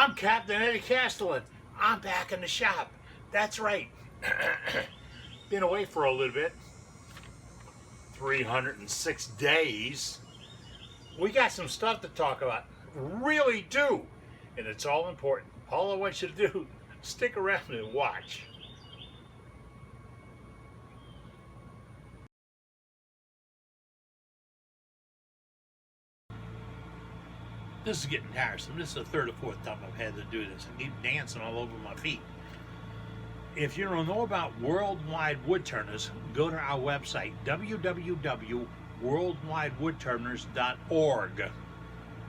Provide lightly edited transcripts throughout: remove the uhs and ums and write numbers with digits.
I'm Captain Eddie Castellan. I'm back in the shop. That's right. Been away for a little bit. 306 days. We got some stuff to talk about. Really do. And it's all important. All I want you to do, stick around and watch. This is getting tiresome. This is the third or fourth time I've had to do this. I keep dancing all over my feet. If you don't know about Worldwide Woodturners, go to our website, www.worldwidewoodturners.org.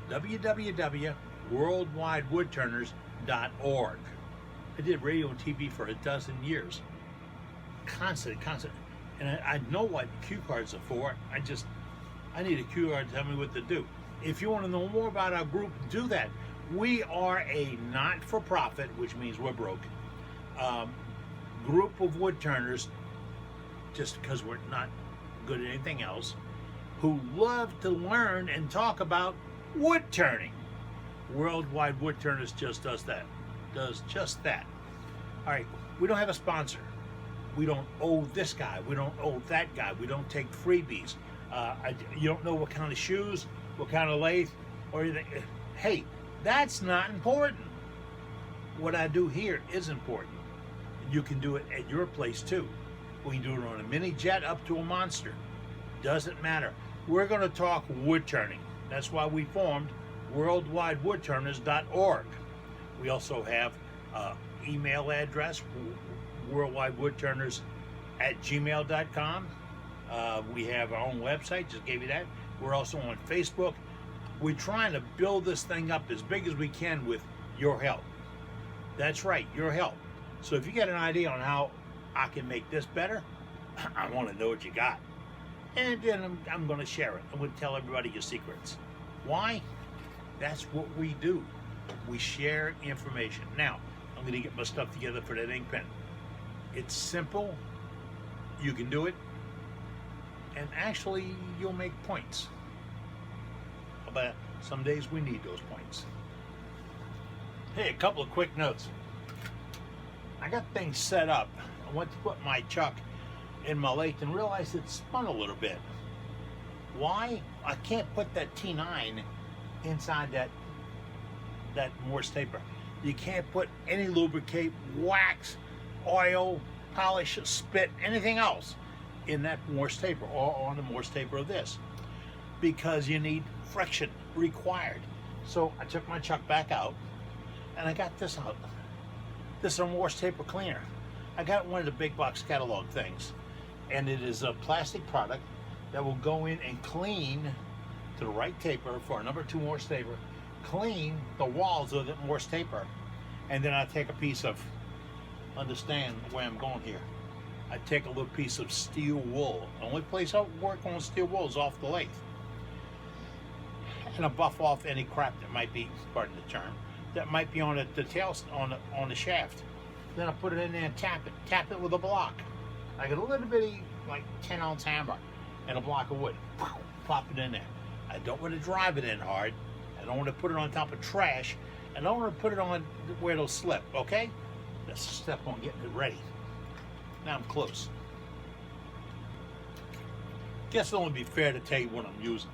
www.worldwidewoodturners.org. I did radio and TV for a dozen years. Constant. And I know what cue cards are for. I need a cue card to tell me what to do. If you want to know more about our group, do that. We are a not-for-profit, which means we're broke, group of woodturners, just because we're not good at anything else, who love to learn and talk about wood turning. Worldwide Woodturners just does just that. All right, we don't have a sponsor. We don't owe this guy. We don't owe that guy. We don't take freebies. You don't know what kind of shoes, what kind of lathe, or anything. Hey, that's not important. What I do here is important. You can do it at your place too. We can do it on a mini jet up to a monster. Doesn't matter. We're going to talk wood turning. That's why we formed worldwidewoodturners.org. We also have email address, worldwidewoodturners@gmail.com. We have our own website, just gave you that. We're also on Facebook. We're trying to build this thing up as big as we can with your help. That's right, your help. So if you got an idea on how I can make this better, I want to know what you got. And then I'm going to share it. I'm going to tell everybody your secrets. Why? That's what we do. We share information. Now, I'm going to get my stuff together for that ink pen. It's simple. You can do it. And actually, you'll make points. But some days we need those points. Hey, a couple of quick notes. I got things set up. I went to put my chuck in my lathe and realized it spun a little bit. Why? I can't put that T9 inside that Morse taper. You can't put any lubricate, wax, oil, polish, spit, anything else in that Morse taper or on the Morse taper of this, because you need friction required. So I took my chuck back out and I got this out. This is a Morse taper cleaner. I got one of the big box catalog things, and it is a plastic product that will go in and clean to the right taper for a number 2 Morse taper, clean the walls of the Morse taper, and then I take a piece of, understand where I'm going here, I take a little piece of steel wool. The only place I work on steel wool is off the lathe. And I buff off any crap that might be, pardon the term, that might be on the tail, on the shaft. Then I put it in there and tap it with a block. I got a little bitty, like 10-ounce hammer and a block of wood. Plop it in there. I don't want to drive it in hard. I don't want to put it on top of trash. I don't want to put it on where it'll slip, okay? That's a step on getting it ready. Now I'm close. Guess it'll only be fair to tell you what I'm using.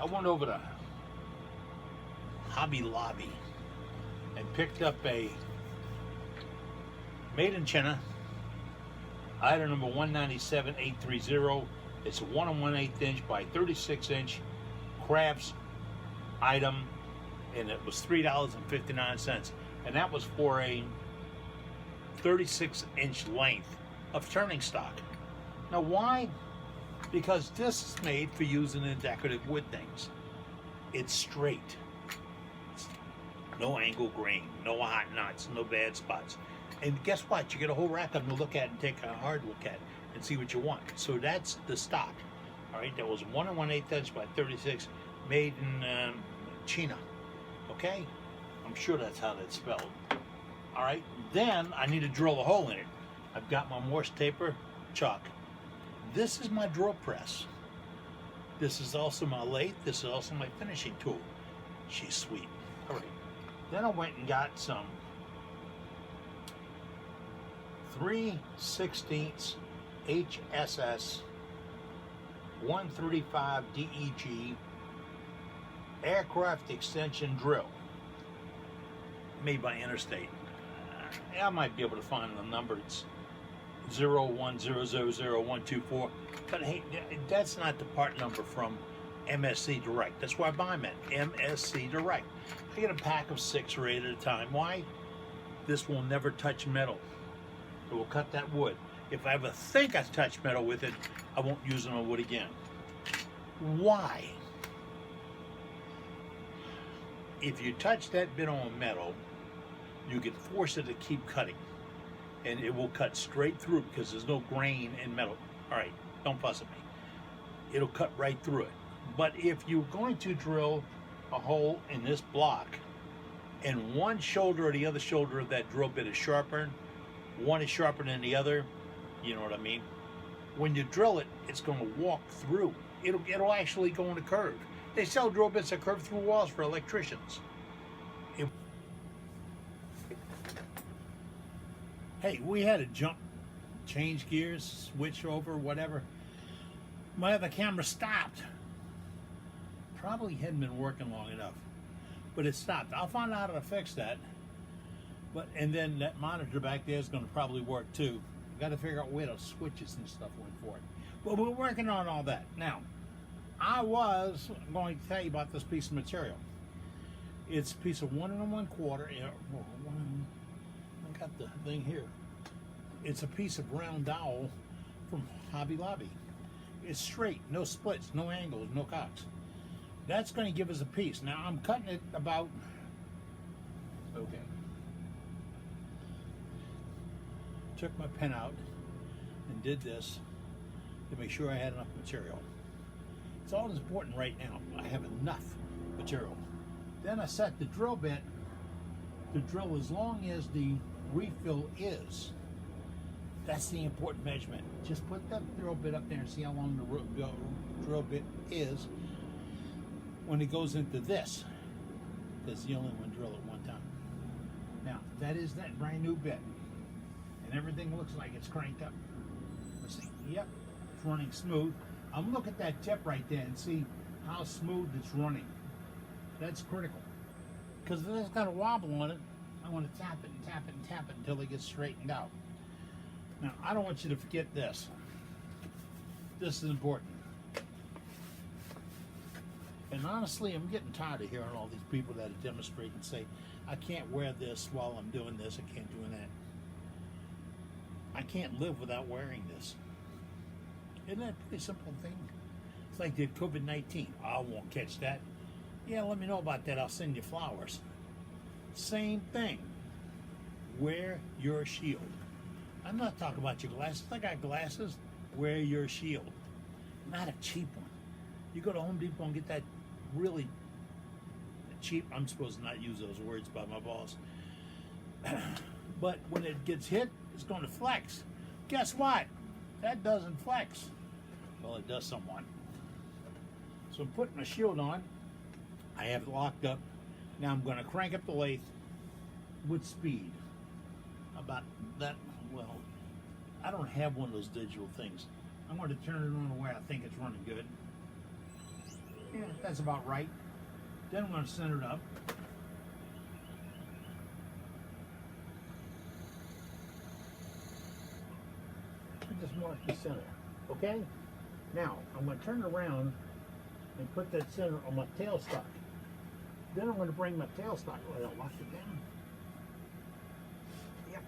I went over to Hobby Lobby and picked up a made in China item number 197830. It's a 1 1/8 inch by 36 inch crafts item, and it was $3.59, and that was for a 36 inch length of turning stock. Now why? Because this is made for using in decorative wood things. It's straight. No angle grain, no hot knots, no bad spots. And guess what? You get a whole rack of them to look at and take a hard look at and see what you want. So that's the stock. All right, that was 1 1/8 inch by 36, made in China. Okay? I'm sure that's how that's spelled. All right, then I need to drill a hole in it. I've got my Morse taper chuck. This is my drill press. This is also my lathe. This is also my finishing tool. She's sweet. All right. Then I went and got some 3/16 HSS 135 DEG aircraft extension drill made by Interstate. I might be able to find the number. It's 0100124. But hey, that's not the part number from MSC Direct. That's why I buy them at MSC Direct. I get a pack of 6 or 8 at a time. Why? This will never touch metal. It will cut that wood. If I ever think I touch metal with it, I won't use it on wood again. Why? If you touch that bit on metal, you can force it to keep cutting, and it will cut straight through because there's no grain in metal. All right, don't fuss at me. It'll cut right through it. But if you're going to drill a hole in this block, and one shoulder or the other shoulder of that drill bit is sharpened, one is sharper than the other, you know what I mean? When you drill it, it's going to walk through. It'll actually go in a curve. They sell drill bits that curve through walls for electricians. Hey, we had to jump, change gears, switch over, whatever. My other camera stopped. Probably hadn't been working long enough, but it stopped. I'll find out how to fix that. And then that monitor back there is going to probably work too. Got to figure out where the switches and stuff went for it. But we're working on all that. Now, I was going to tell you about this piece of material. It's a piece of 1 1/4. I got the thing here. It's a piece of round dowel from Hobby Lobby. It's straight, no splits, no angles, no cocks. That's going to give us a piece. Now I'm cutting it about, okay. Took my pen out and did this to make sure I had enough material. It's all that's important right now. I have enough material. Then I set the drill bit to drill as long as the refill is. That's the important measurement. Just put that drill bit up there and see how long the drill bit is when it goes into this. That's the only one drill at one time. Now, that is that brand new bit. And everything looks like it's cranked up. Let's see. Yep, it's running smooth. I'm looking at that tip right there and see how smooth it's running. That's critical. Because if it's got a wobble on it, I want to tap it and tap it and tap it until it gets straightened out. Now, I don't want you to forget this. This is important. And honestly, I'm getting tired of hearing all these people that demonstrate and say, I can't wear this while I'm doing this, I can't do that. I can't live without wearing this. Isn't that a pretty simple thing? It's like the COVID-19. I won't catch that. Yeah, let me know about that. I'll send you flowers. Same thing. Wear your shield. I'm not talking about your glasses. I got glasses. Wear your shield. Not a cheap one. You go to Home Depot and get that really cheap, I'm supposed to not use those words by my boss. But when it gets hit, it's going to flex. Guess what? That doesn't flex. Well, it does somewhat. So I'm putting my shield on. I have it locked up. Now I'm going to crank up the lathe with speed. About that, well, I don't have one of those digital things. I'm going to turn it on the way I think it's running good. Yeah, that's about right. Then I'm going to center it up. Just mark the center, okay? Now, I'm going to turn it around and put that center on my tailstock. Then I'm going to bring my tailstock, well, I'll lock it down. Yep.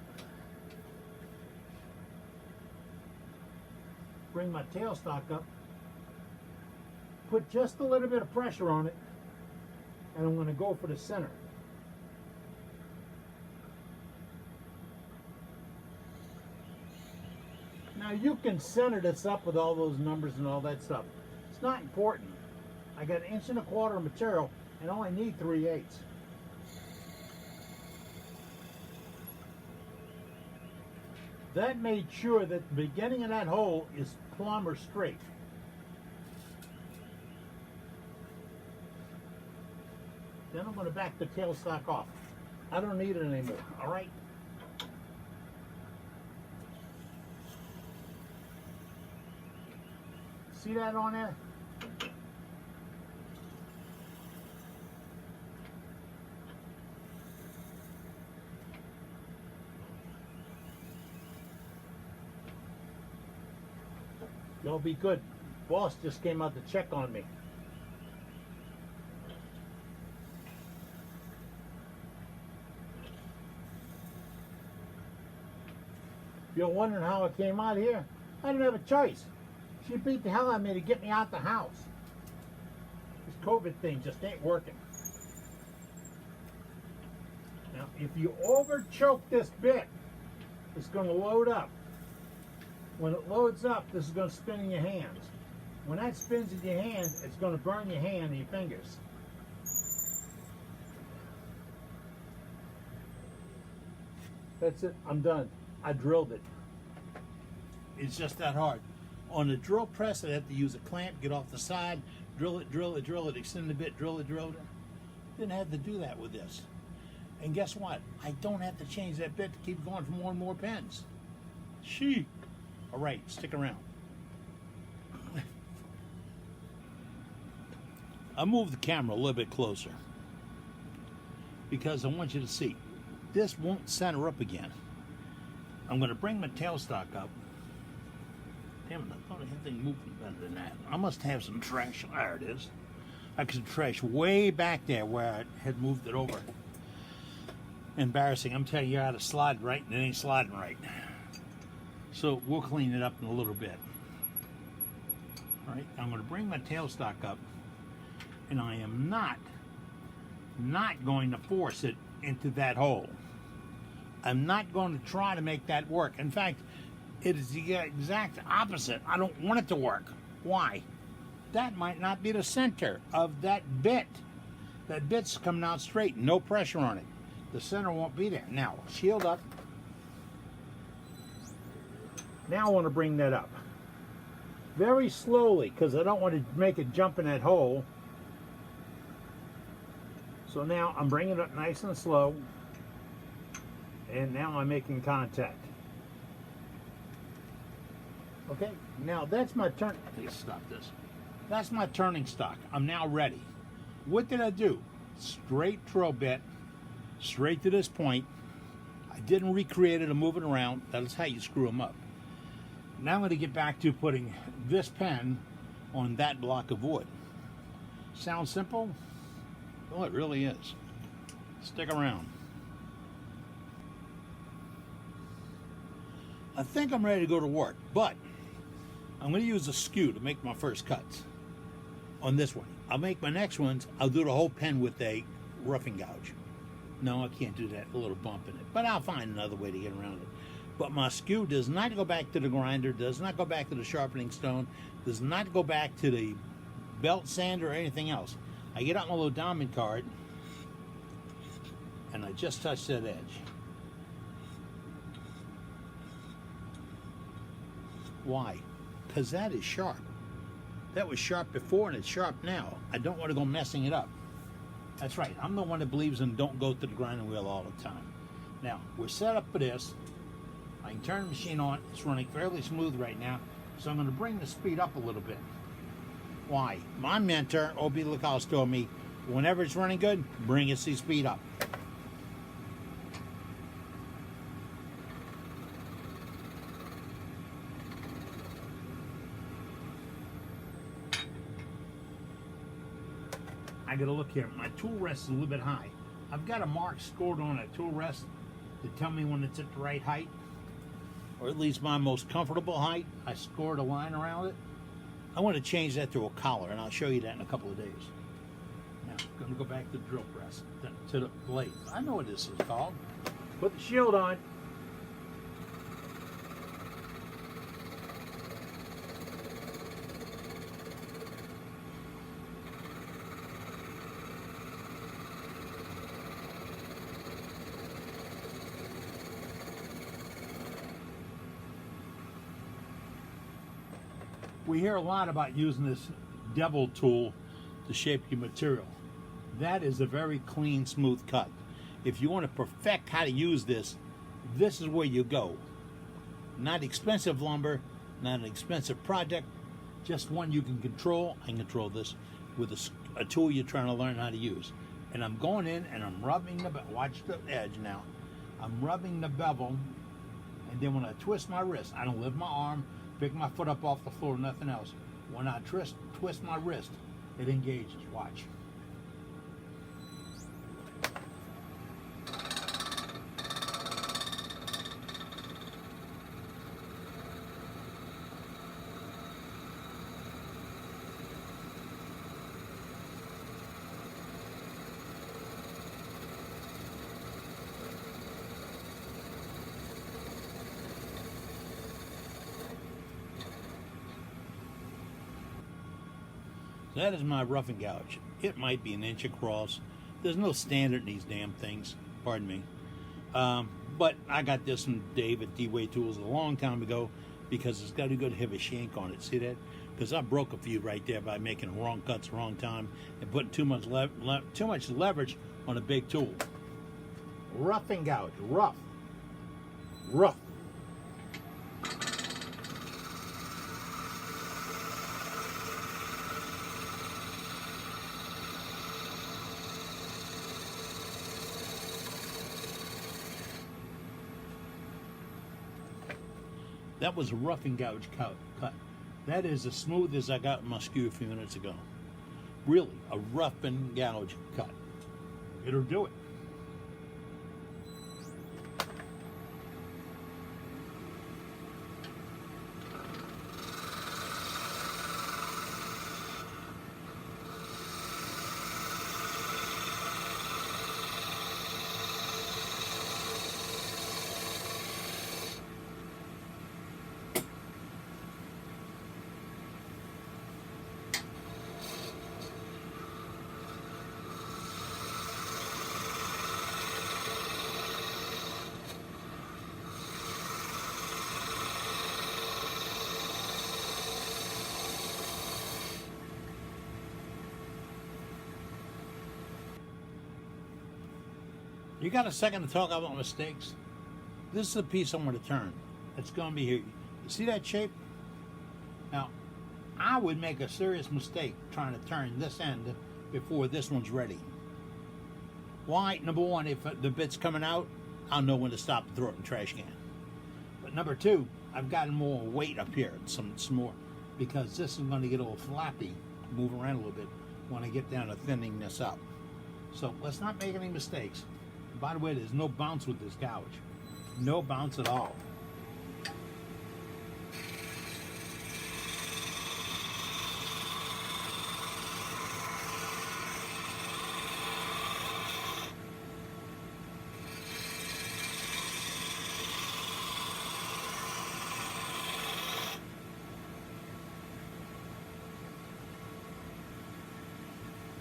Bring my tailstock up, put just a little bit of pressure on it, and I'm going to go for the center. Now you can center this up with all those numbers and all that stuff. It's not important. I got 1 1/4 inch of material and only need 3/8. That made sure that the beginning of that hole is plumb or straight. Then I'm going to back the tailstock off. I don't need it anymore, all right? See that on there? Y'all be good. Boss just came out to check on me. If you're wondering how I came out here, I didn't have a choice. She beat the hell out of me to get me out the house. This COVID thing just ain't working. Now, if you over choke this bit, it's going to load up. When it loads up, this is going to spin in your hands. When that spins in your hand, it's going to burn your hand and your fingers. That's it. I'm done. I drilled it. It's just that hard. On the drill press, I have to use a clamp, get off the side, drill it, drill it, drill it, extend the bit, drill it, drill it. Didn't have to do that with this. And guess what? I don't have to change that bit to keep going for more and more pins. She. All right, stick around. I'll move the camera a little bit closer because I want you to see. This won't center up again. I'm going to bring my tailstock up. Damn it, I thought I had things moving better than that. I must have some trash. There it is. I got some trash way back there where I had moved it over. Embarrassing. I'm telling you, I had to slide right and it ain't sliding right. So we'll clean it up in a little bit. All right, I'm going to bring my tailstock up, and I am not going to force it into that hole. I'm not going to try to make that work. In fact, it is the exact opposite. I don't want it to work. Why? That might not be the center of that bit. That bit's coming out straight, no pressure on it. The center won't be there. Now, shield up. Now I want to bring that up. Very slowly, because I don't want to make it jump in that hole. So now I'm bringing it up nice and slow. And now I'm making contact. Okay, now that's my turn. Please stop this. That's my turning stock. I'm now ready. What did I do? Straight drill bit, straight to this point. I didn't recreate it or move it around. That is how you screw them up. Now I'm going to get back to putting this pen on that block of wood. Sounds simple? Well, it really is. Stick around. I think I'm ready to go to work, but I'm going to use a skew to make my first cuts on this one. I'll make my next ones. I'll do the whole pen with a roughing gouge. No, I can't do that. A little bump in it, but I'll find another way to get around it. But my skew does not go back to the grinder, does not go back to the sharpening stone, does not go back to the belt sander or anything else. I get out my little diamond card and I just touch that edge. Why? Because that is sharp. That was sharp before and it's sharp now. I don't want to go messing it up. That's right. I'm the one that believes in don't go to the grinding wheel all the time. Now, we're set up for this. I can turn the machine on. It's running fairly smooth right now. So I'm going to bring the speed up a little bit. Why? My mentor, O.B. Lacoste, told me, whenever it's running good, bring its speed up. I got to look here. My tool rest is a little bit high. I've got a mark scored on that tool rest to tell me when it's at the right height, or at least my most comfortable height. I scored a line around it. I want to change that to a collar, and I'll show you that in a couple of days. Now, I'm going to go back to the drill press, to the lathe. I know what this is called. Put the shield on. We hear a lot about using this devil tool to shape your material. That is a very clean, smooth cut. If you want to perfect how to use this, this is where you go. Not expensive lumber, not an expensive project, just one you can control. I can control this with a tool you're trying to learn how to use. And I'm going in and I'm rubbing the, watch the edge now. I'm rubbing the bevel, and then when I twist my wrist, I don't lift my arm, pick my foot up off the floor, nothing else. When I twist my wrist, it engages. Watch. That is my rough and gouge. It might be an inch across. There's no standard in these damn things. Pardon me. But I got this from Dave at D-Way Tools a long time ago because it's got a good heavy shank on it. See that? Because I broke a few right there by making wrong cuts wrong time and putting too much leverage on a big tool. Rough and gouge. Rough. Rough. That was a rough and gouge cut. That is as smooth as I got my skew a few minutes ago. Really, a rough and gouge cut. It'll do it. You got a second to talk about mistakes? This is the piece I'm going to turn. It's going to be here. You see that shape? Now, I would make a serious mistake trying to turn this end before this one's ready. Why? Number one, if the bit's coming out, I'll know when to stop and throw it in the trash can. But number two, I've gotten more weight up here, some more, because this is going to get a little flappy, move around a little bit when I get down to thinning this up. So let's not make any mistakes. By the way, there's no bounce with this gouge. No bounce at all.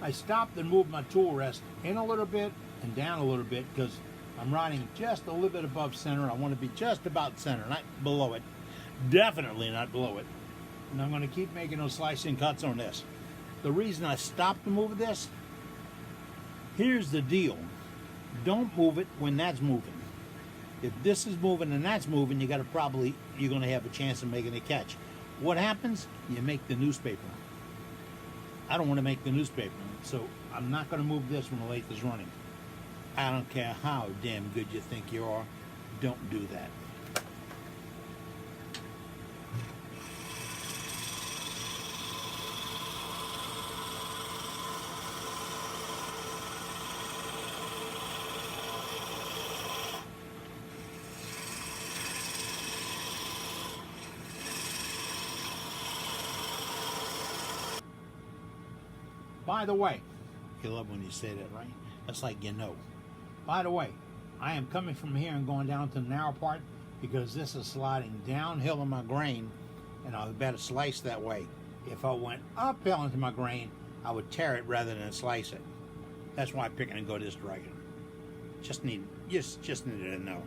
I stopped and moved my tool rest in a little bit and down a little bit because I'm riding just a little bit above center. I want to be just about center, not below it. Definitely not below it. And I'm going to keep making those slicing cuts on this. The reason I stopped to move this, here's the deal. Don't move it when that's moving. If this is moving and that's moving, you're going to have a chance of making a catch. What happens? You make the newspaper. I don't want to make the newspaper, so I'm not going to move this when the lathe is running. I don't care how damn good you think you are, don't do that. By the way, you love when you say that, right? That's like you know. By the way, I am coming from here and going down to the narrow part because this is sliding downhill in my grain, and I would better slice that way. If I went uphill into my grain, I would tear it rather than slice it. That's why I pick it and go this direction. Just needed to know.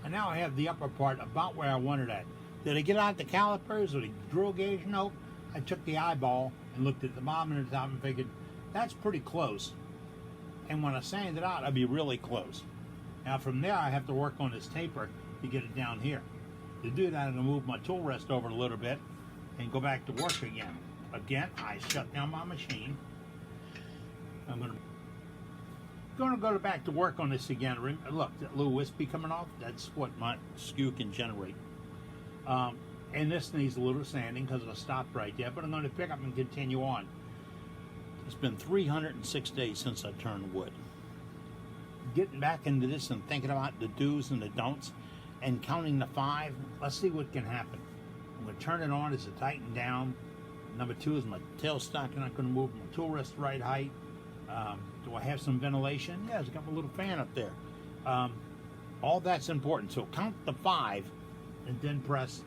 And now I have the upper part about where I wanted it. Did I get out the calipers or the drill gauge? No. I took the eyeball and looked at the bottom and the top and figured that's pretty close. And when I sand it out, I'll be really close. Now from there, I have to work on this taper to get it down here. To do that, I'm gonna move my tool rest over a little bit and go back to work again. Again, I shut down my machine. I'm gonna go back to work on this again. Look, that little wispy coming off, that's what my skew can generate. And this needs a little sanding because I stopped right there, but I'm going to pick up and continue on. It's been 306 days since I turned wood. Getting back into this and thinking about the do's and the don'ts and counting the 5, let's see what can happen. I'm going to turn it on as it tighten down. Number 2 is my tailstock, and I'm going to move my tool rest the right height. Do I have some ventilation? Yeah, there's a little fan up there. All that's important. So count the 5 and then press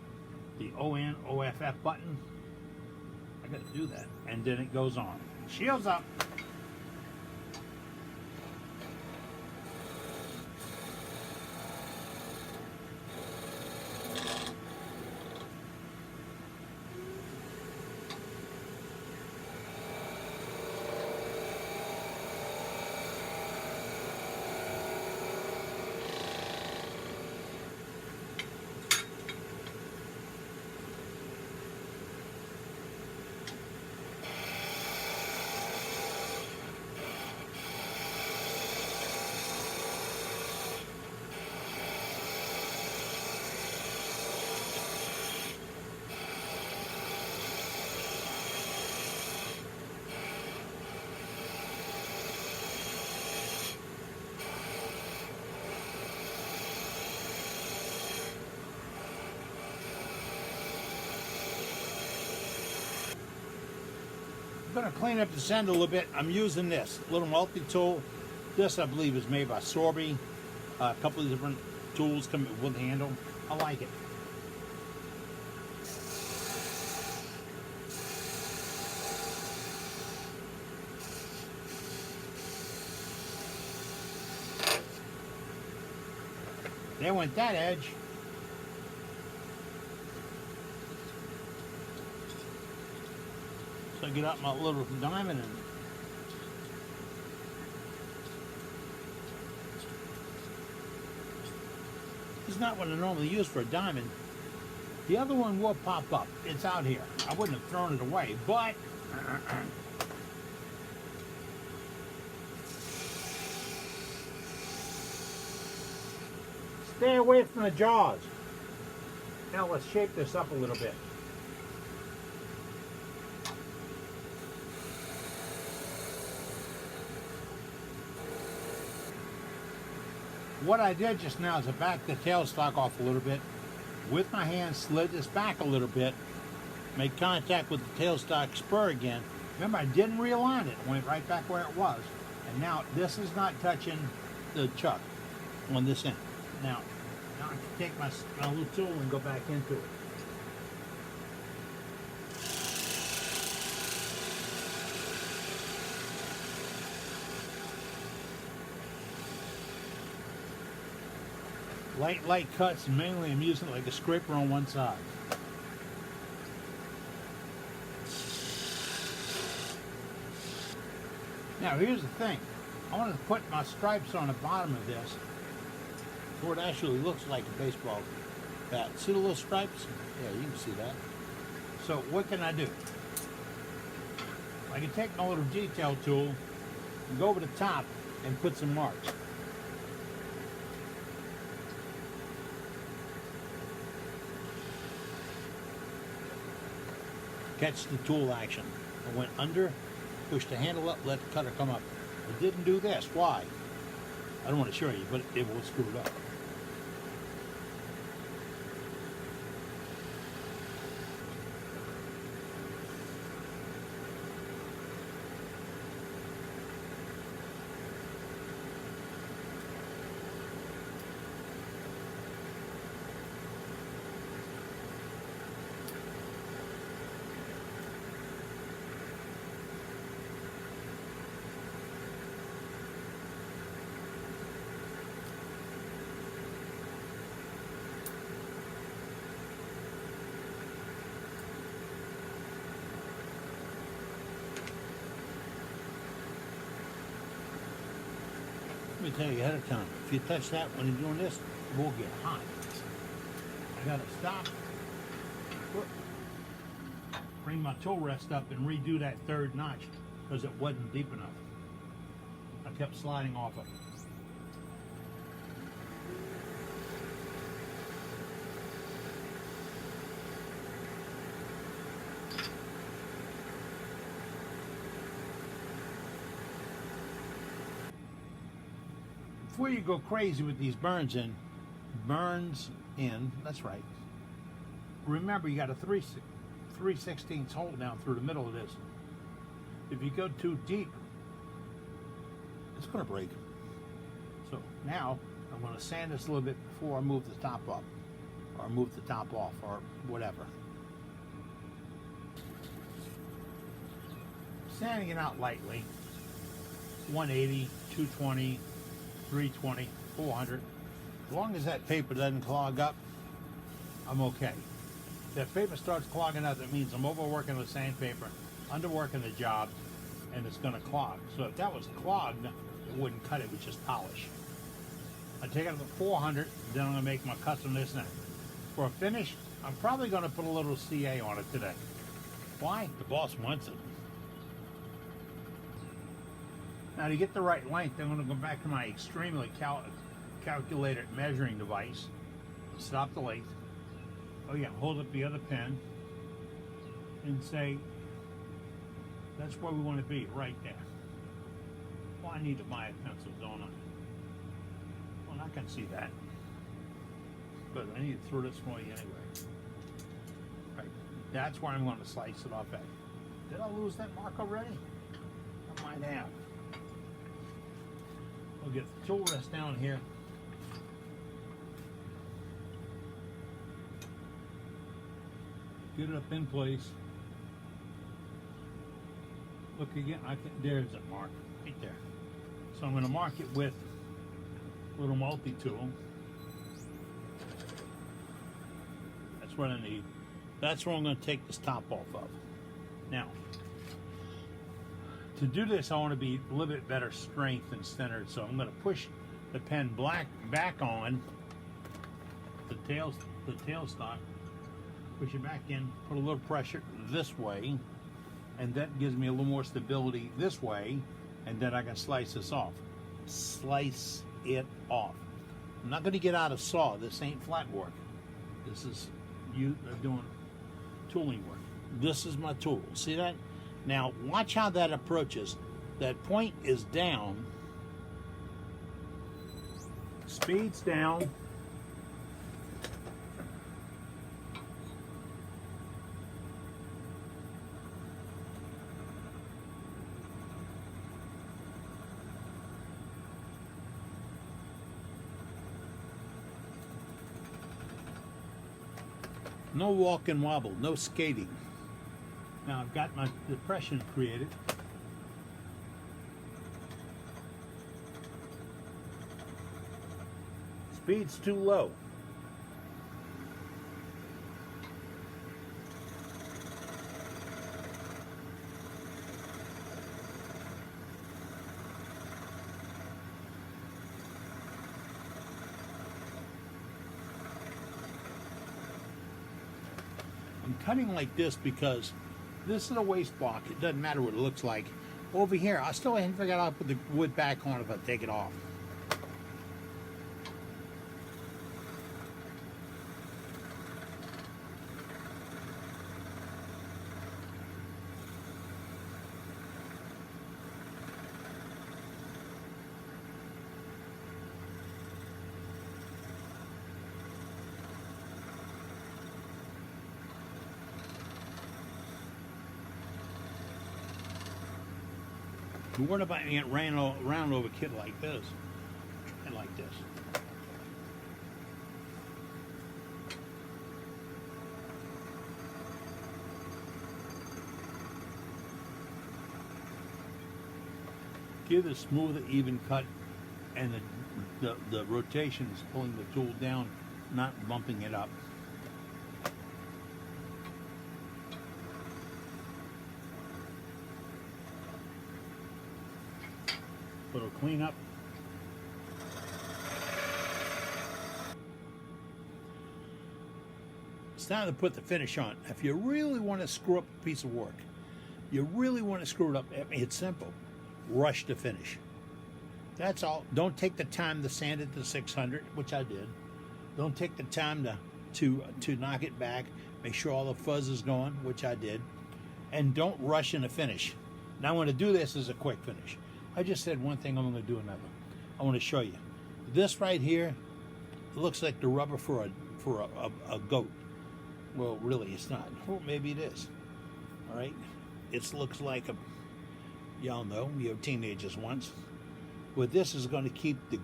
the ON, OFF button. I got to do that. And then it goes on. Shields up. I'm going to clean up the sand a little bit. I'm using this little multi-tool. This, I believe, is made by Sorby. A couple of different tools come with handle. I like it. There went that edge. So I get out my little diamond and it's not what I normally use for a diamond. The other one will pop up. It's out here. I wouldn't have thrown it away, but stay away from the jaws. Now let's shape this up a little bit. What I did just now is I backed the tailstock off a little bit. With my hand, slid this back a little bit, made contact with the tailstock spur again. Remember, I didn't realign it. It went right back where it was. And now this is not touching the chuck on this end. Now I can take my little tool and go back into it. Light cuts, and mainly I'm using it like a scraper on one side. Now here's the thing. I want to put my stripes on the bottom of this where it actually looks like a baseball bat. See the little stripes? Yeah, you can see that. So what can I do? I can take my little detail tool and go over the top and put some marks. Catch the tool action. I went under, pushed the handle up, let the cutter come up. I didn't do this. Why? I don't want to show you, but it will screw it up. Let me tell you ahead of time, if you touch that when you're doing this, it will get hot. I gotta stop, bring my tool rest up and redo that third notch because it wasn't deep enough. I kept sliding off it. Before you go crazy with these burns in, that's right. Remember, you got a 3/16 hole down through the middle of this. If you go too deep, it's going to break. So now I'm going to sand this a little bit before I move the top up, or move the top off, or whatever. Sanding it out lightly, 180, 220, 320, 400. As long as that paper doesn't clog up, I'm okay. If that paper starts clogging up, that means I'm overworking the sandpaper, underworking the job, and it's going to clog. So if that was clogged, it wouldn't cut it with just polish. I take it up to 400, then I'm going to make my custom this and that. For a finish, I'm probably going to put a little CA on it today. Why? The boss wants it. Now to get the right length, I'm going to go back to my extremely calculated measuring device. Stop the lathe. Oh yeah, hold up the other pen and say, that's where we want to be, right there. Well, I need to buy a pencil, don't I? Well, I can see that. But I need to throw this for you anyway. Right, that's where I'm going to slice it off at. Did I lose that mark already? I might have. We'll get the tool rest down here. Get it up in place. Look again, there's that mark, right there. So I'm going to mark it with a little multi-tool. That's what I need. That's where I'm going to take this top off of. Now, to do this, I want to be a little bit better strength and centered, so I'm going to push the pen back on the tailstock, push it back in, put a little pressure this way, and that gives me a little more stability this way, and then I can slice this off. Slice it off. I'm not going to get out a saw. This ain't flat work. This is you doing tooling work. This is my tool. See that? Now, watch how that approaches. That point is down. Speed's down. No walk and wobble, no skating. Now I've got my depression created. Speed's too low. I'm cutting like this because this is a waste block. It doesn't matter what it looks like. Over here, I still haven't figured out how to put the wood back on if I take it off. What about it ran around over a kit like this and like this? Give a smooth, even cut, and the rotation is pulling the tool down, not bumping it up. Little cleanup. time to put the finish on. If you really want to screw up a piece of work, you really want to screw it up, it's simple. Rush the finish. That's all. Don't take the time to sand it to 600, which I did. Don't take the time to knock it back. Make sure all the fuzz is gone, which I did. And don't rush in the finish. Now I'm going to do this as a quick finish. I just said one thing, I'm going to do another. I want to show you. This right here looks like the rubber for a goat. Well, really, it's not. Well, maybe it is. All right? It looks like a, y'all know, you have teenagers once. But this is going to keep the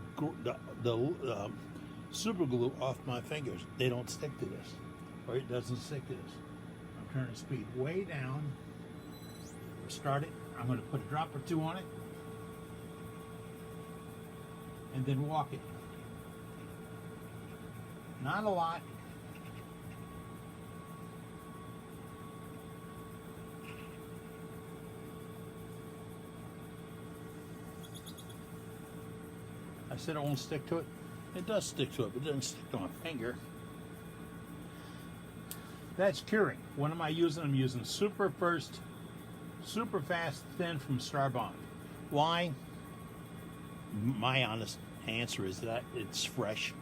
super glue off my fingers. They don't stick to this, or it doesn't stick to this. I'm turning the speed way down. Start it. I'm going to put a drop or two on it, and then walk it. Not a lot. I said it won't stick to it. It does stick to it, but it doesn't stick to my finger. That's curing. What am I using? I'm using Super Fast Thin from Starbond. Why? My honest answer is that it's fresh.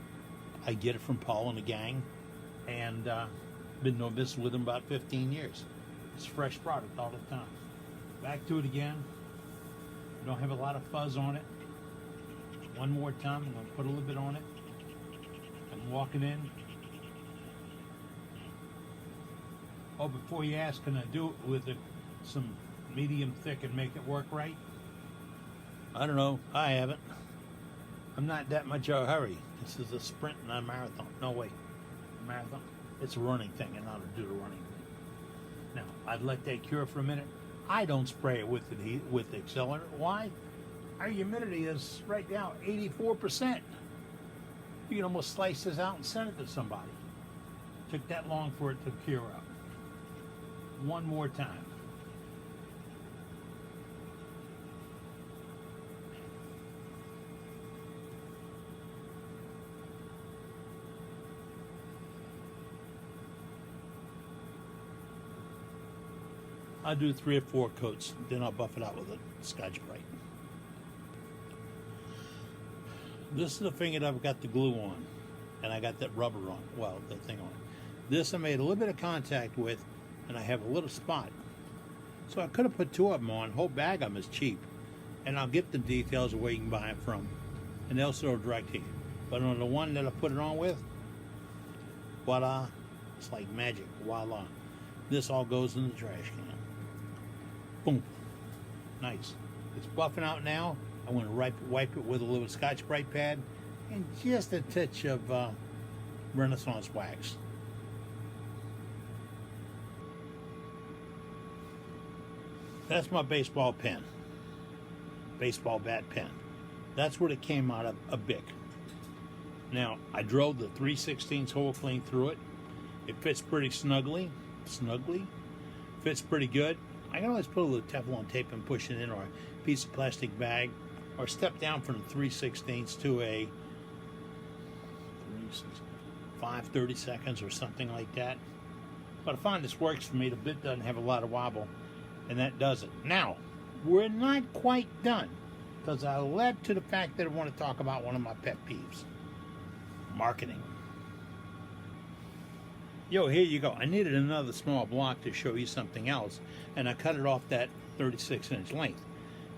I get it from Paul and the gang, and been doing business with them about 15 years. It's a fresh product all the time. Back to it again. Don't have a lot of fuzz on it. One more time, I'm going to put a little bit on it. I'm walking in. Oh, before you ask, can I do it with some medium thick and make it work right? I don't know. I haven't. I'm not that much of a hurry. This is a sprint, not a marathon. No, wait. A marathon? It's a running thing, and not to do the running thing. Now, I'd let that cure for a minute. I don't spray it with the accelerant. Why? Our humidity is right now 84%. You can almost slice this out and send it to somebody. Took that long for it to cure up. One more time. I'll do 3 or 4 coats, then I'll buff it out with a Scotch-Brite. This is the finger that I've got the glue on, and I got that rubber on, well, the thing on. This I made a little bit of contact with, and I have a little spot. So I could have put 2 of them on. Whole bag of them is cheap, and I'll get the details of where you can buy it from, and they'll sell direct to you. But on the one that I put it on with, voila, it's like magic, voila. This all goes in the trash can. Boom. Nice. It's buffing out now. I'm going to wipe it with a little Scotch-Brite pad and just a touch of Renaissance wax. That's my baseball pen. Baseball bat pen. That's what it came out of, a Bic. Now, I drilled the 3/16 hole clean through it. It fits pretty snugly. Fits pretty good. I can always put a little Teflon tape and push it in, or a piece of plastic bag, or step down from the 3/16 to a 5/30 seconds or something like that. But I find this works for me. The bit doesn't have a lot of wobble, and that does it. Now, we're not quite done, because I led to the fact that I want to talk about one of my pet peeves: marketing. Yo, here you go. I needed another small block to show you something else, and I cut it off that 36-inch length.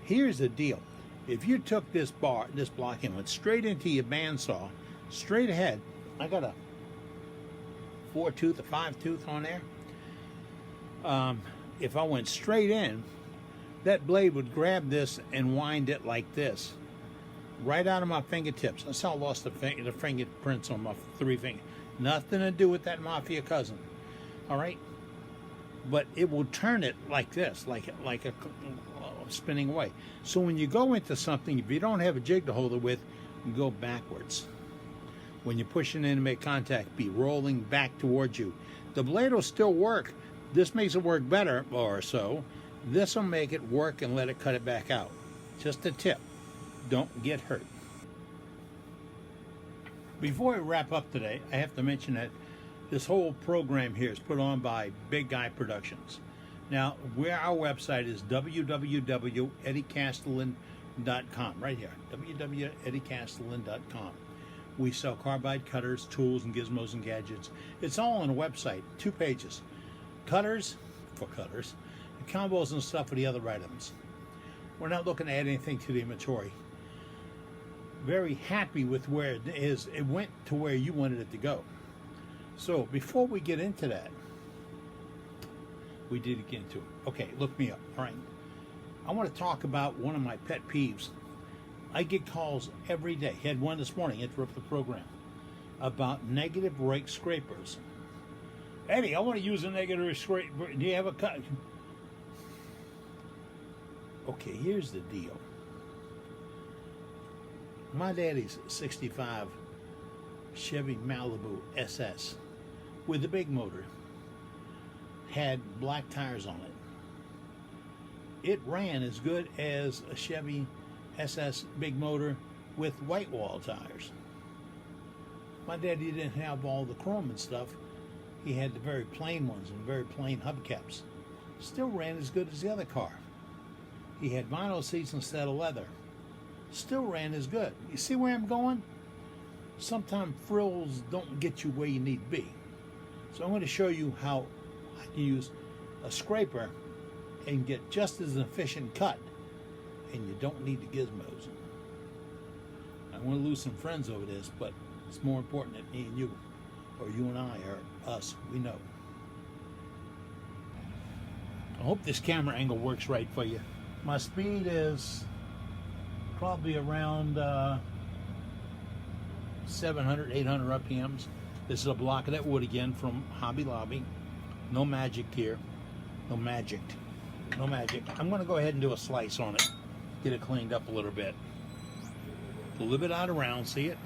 Here's the deal. If you took this block, and went straight into your bandsaw, straight ahead, I got a 4-tooth, a 5-tooth on there. If I went straight in, that blade would grab this and wind it like this, right out of my fingertips. That's how I lost the fingerprints on my 3 fingers. Nothing to do with that mafia cousin, all right? But it will turn it like this, like a spinning away. So when you go into something, if you don't have a jig to hold it with, you go backwards. When you're pushing in to make contact, be rolling back towards you. The blade will still work. This makes it work better, or so. This will make it work and let it cut it back out. Just a tip. Don't get hurt. Before I wrap up today, I have to mention that This whole program here is put on by Big Guy Productions. Now, our website is www.eddiecastellan.com, right here, www.eddiecastellan.com. We sell carbide cutters, tools, and gizmos and gadgets. It's all on a website, 2 pages. Cutters, for cutters, and combos and stuff for the other items. We're not looking to add anything to the inventory. Very happy with where it is. It went to where you wanted it to go. So before we get into that, we did get into it. Okay, look me up. All right. I want to talk about one of my pet peeves. I get calls every day. Had one this morning, interrupt the program, about negative rake scrapers. Eddie, I want to use a negative scraper. Do you have a cut? Okay, here's the deal. My daddy's 65 Chevy Malibu SS with the big motor had black tires on it. It ran as good as a Chevy SS big motor with white wall tires. My daddy didn't have all the chrome and stuff. He had the very plain ones and very plain hubcaps. Still ran as good as the other car. He had vinyl seats instead of leather. Still ran as good. You see where I'm going? Sometimes frills don't get you where you need to be. So I'm going to show you how I can use a scraper and get just as an efficient cut, and you don't need the gizmos. I want to lose some friends over this, but it's more important than me and you, or you and I, or us. We know. I hope this camera angle works right for you. My speed is probably around 700, 800 RPMs. This is a block of that wood again from Hobby Lobby. No magic here. No magic. No magic. I'm going to go ahead and do a slice on it. Get it cleaned up a little bit. A little bit out around, see it?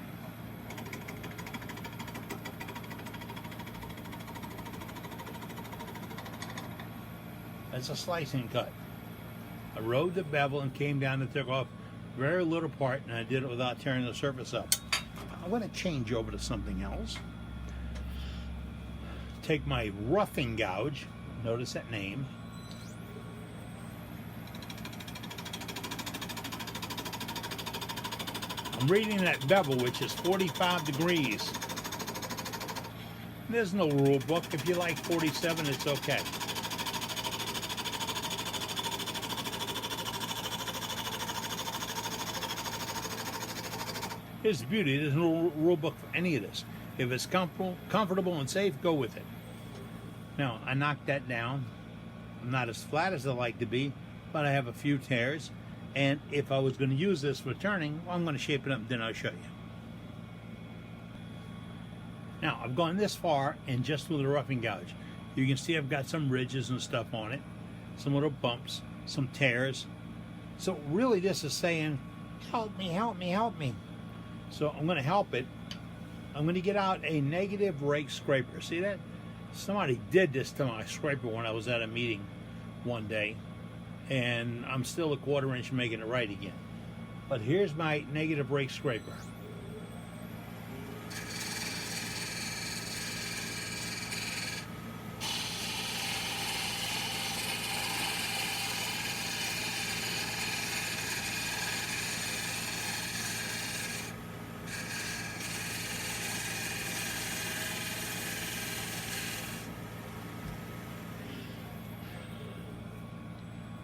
That's a slicing cut. I rode the bevel and came down and took off very little part, and I did it without tearing the surface up. I'm going to change over to something else. Take my roughing gouge, notice that name. I'm reading that bevel, which is 45 degrees. There's no rule book. If you like 47, it's okay. Here's the beauty. There's no rule book for any of this. If it's comfortable and safe, go with it. Now, I knocked that down. I'm not as flat as I like to be, but I have a few tears. And if I was going to use this for turning, well, I'm going to shape it up and then I'll show you. Now, I've gone this far and just with a roughing gouge. You can see I've got some ridges and stuff on it, some little bumps, some tears. So really this is saying, help me, help me, help me. So I'm going to help it. I'm going to get out a negative rake scraper. See that? Somebody did this to my scraper when I was at a meeting one day. And I'm still a 1/4 inch making it right again. But here's my negative rake scraper.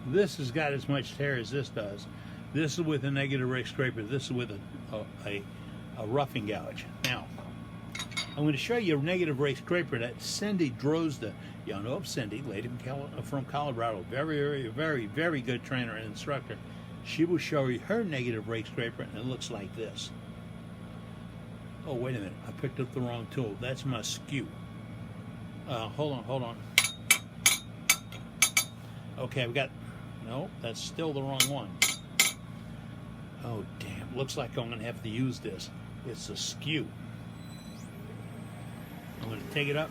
This has got as much tear as this does. This is with a negative rake scraper. This is with a roughing gouge. Now, I'm going to show you a negative rake scraper that Cindy Drozda, y'all know of Cindy, lady from Colorado, very, very, very good trainer and instructor. She will show you her negative rake scraper, and it looks like this. Oh, wait a minute. I picked up the wrong tool. That's my skew. Hold on. Okay, I've got... No, that's still the wrong one. Oh, damn. Looks like I'm going to have to use this. It's a skew. I'm going to take it up.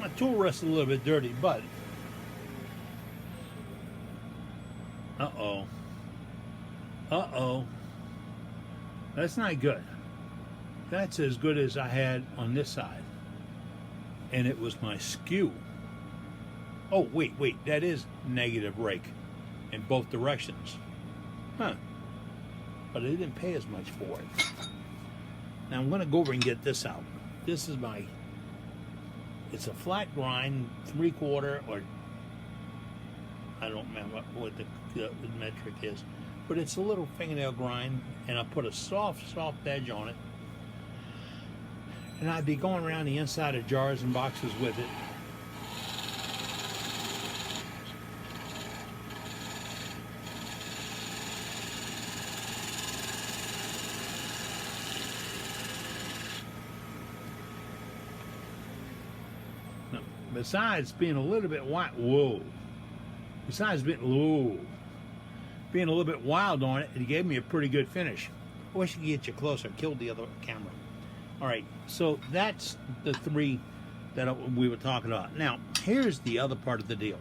My tool rest is a little bit dirty, but uh-oh. Uh-oh. That's not good. That's as good as I had on this side. And it was my skew. Oh, wait, that is negative rake in both directions. Huh. But I didn't pay as much for it. Now I'm going to go over and get this out. This is my, it's a flat grind, 3/4, or I don't remember what the metric is, but it's a little fingernail grind, and I put a soft edge on it. And I'd be going around the inside of jars and boxes with it. Now, besides being a little bit being a little bit wild on it, it gave me a pretty good finish. I wish I could get you closer. I killed the other camera. All right, so that's the three that we were talking about. Now, here's the other part of the deal.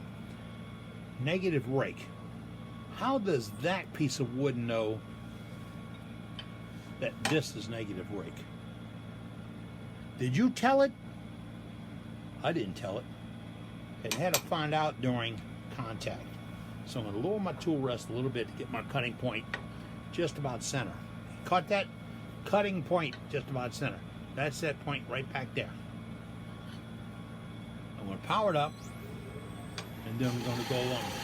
Negative rake. How does that piece of wood know that this is negative rake? Did you tell it? I didn't tell it. It had to find out during contact. So I'm going to lower my tool rest a little bit to get my cutting point just about center. Caught that? Cutting point just about center. That's that point right back there. I'm going to power it up, and then we're going to go along with it.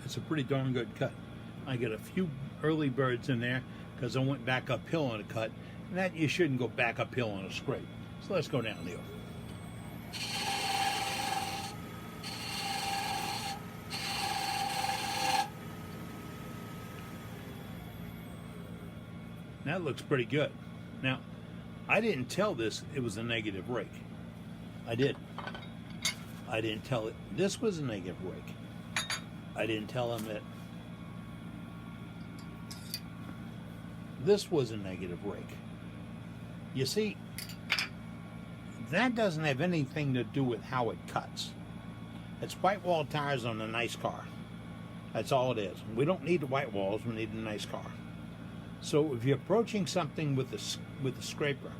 It's a pretty darn good cut. I get a few early birds in there because I went back uphill on a cut, and that you shouldn't go back uphill on a scrape. So let's go downhill. That looks pretty good. Now, I didn't tell this it was a negative rake. I did. I didn't tell it this was a negative rake. I didn't tell him that this was a negative rake. You see, that doesn't have anything to do with how it cuts. It's white wall tires on a nice car. That's all it is. We don't need the white walls, we need a nice car. So if you're approaching something with a scraper,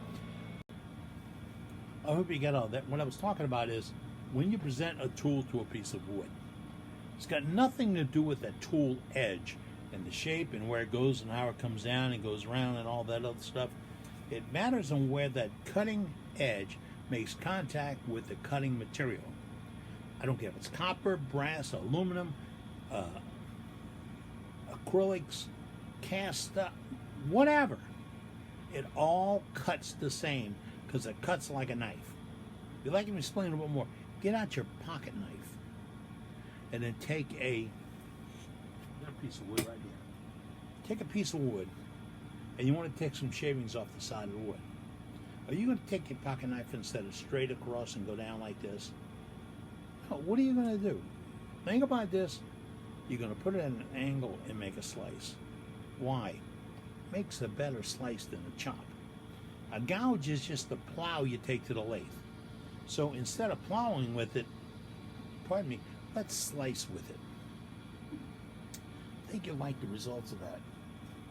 I hope you get all that. What I was talking about is when you present a tool to a piece of wood, it's got nothing to do with that tool edge and the shape and where it goes and how it comes down and goes around and all that other stuff. It matters on where that cutting edge makes contact with the cutting material. I don't care if it's copper, brass, aluminum, acrylics, cast stuff, whatever. It all cuts the same because it cuts like a knife. If you'd like me to explain a little bit more, get out your pocket knife and then take a piece of wood right here. Take a piece of wood, and you want to take some shavings off the side of the wood. Are you going to take your pocket knife instead of straight across and go down like this? No, what are you going to do? Think about this. You're going to put it at an angle and make a slice. Why? Makes a better slice than a chop. A gouge is just the plow you take to the lathe. So instead of plowing with it, pardon me, let's slice with it. I think you'll like the results of that.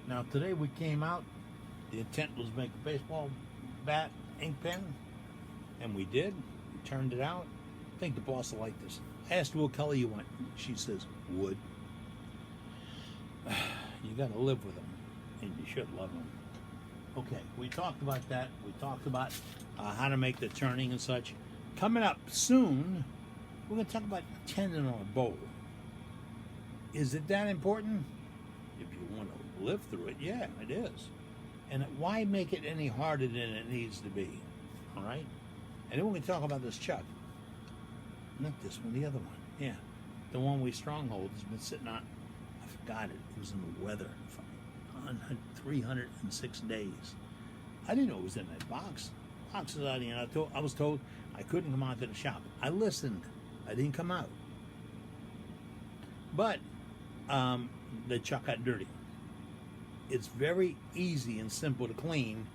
Now today we came out, the intent was to make a baseball bat ink pen, and we did. We turned it out. I think the boss will like this. I asked her what color you want. She says, wood. You gotta live with them, and you should love them. Okay, we talked about that. We talked about how to make the turning and such. Coming up soon, we're going to talk about tendon on a bowl. Is it that important? If you want to live through it, yeah, it is. And why make it any harder than it needs to be? All right? And then we're going to talk about this chuck. Not this one, the other one. Yeah, the one we stronghold has been sitting on. I forgot it. It was in the weather for 306 days. I didn't know it was in that box. boxes out here. And I was told I couldn't come out to the shop. I listened. I didn't come out. But the chuck got dirty. It's very easy and simple to clean.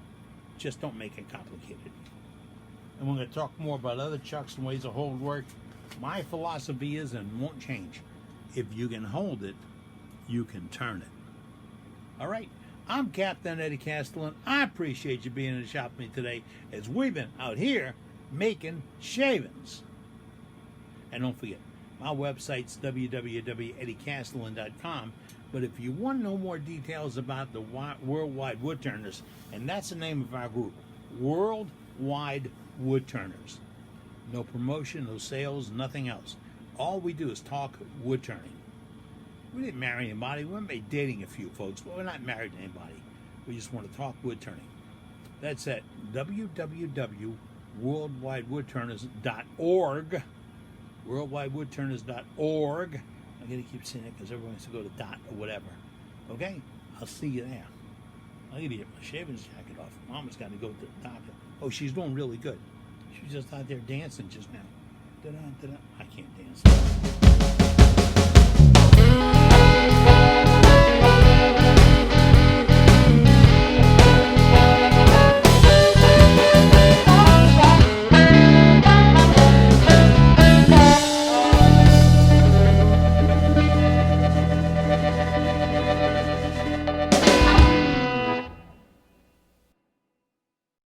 Just don't make it complicated. And we're going to talk more about other chucks and ways to hold work. My philosophy is, and won't change, if you can hold it, you can turn it. All right. I'm Captain Eddie Castellan. I appreciate you being in the shop with me today as we've been out here making shavings. And don't forget, my website's www.eddiecastellan.com. But if you want to know more details about the Worldwide Woodturners, and that's the name of our group, Worldwide Woodturners. No promotion, no sales, nothing else. All we do is talk wood turning. We didn't marry anybody. We may be dating a few folks, but we're not married to anybody. We just want to talk wood turning. That's at www.worldwidewoodturners.org. Worldwidewoodturners.org. I'm going to keep saying it because everyone wants to go to dot or whatever. Okay? I'll see you there. I need to get my shavings jacket off. Mama's got to go to the doctor. Oh, she's doing really good. She was just out there dancing just now. Da-da, da-da. I can't dance.